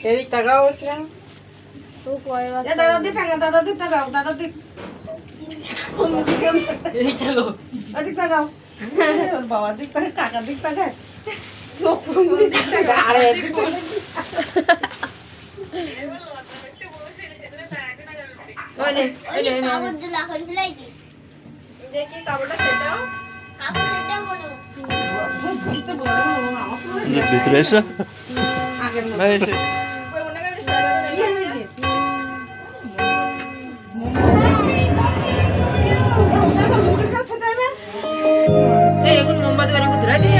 এদিক তাকাও তো পরে দাদা দিক তাকাও এদিক তাকাও এদিক তাকাও বাবা দিক তাকায় কাকা দিক তাকায় আরে দেখি কাপড়টা সেটাও ভিতরে এসো এখন মোমবাতি বানাবো ধরাই দিলি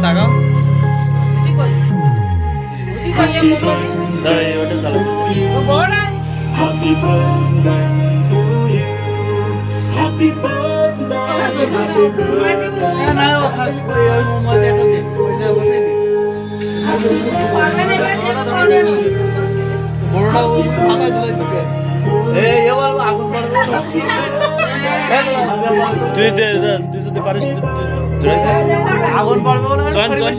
তাকাও মোমবাতি ওটা চালো ও বড় Happy birthday to you. Happy birthday. Happy birthday. না ও থাকবে ওই মোমবাতি একটা দে ওই যা বসাই দে বড়টা ওই মাথায় ঝুলাই দিবে এই এবার আগুন পড়বে তুই দে তুই যদি পারিস তুই আগুন পড়বে না চল চল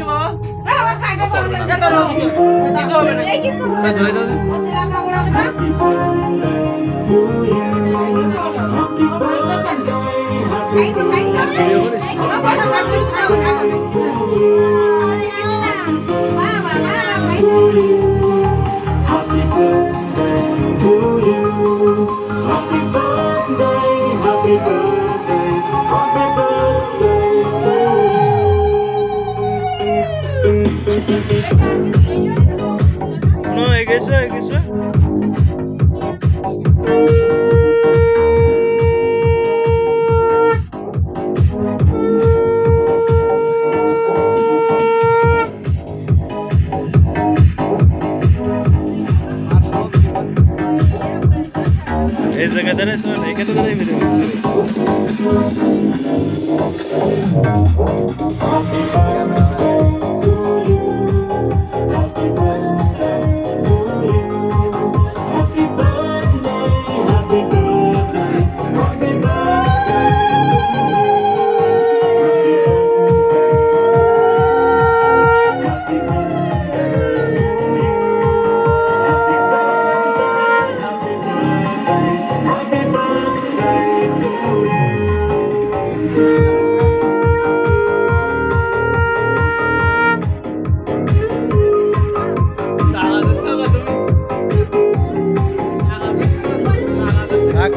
আমার কাইটা পারবে না চলো কিছু হবে না এই কিছু হবে না ধরে দাও ওতে রাখা বড় হবে না খাই তো বাবা কাকুর খাও না বাবা খাই তো Happy birthday to you. Happy birthday. Happy birthday. Happy birthday to you. No, এগেছো এই জায়গা দাঁড়াইছো না এখানে দাঁড়াই video Happy birthday. Happy birthday. Happy birthday রাখ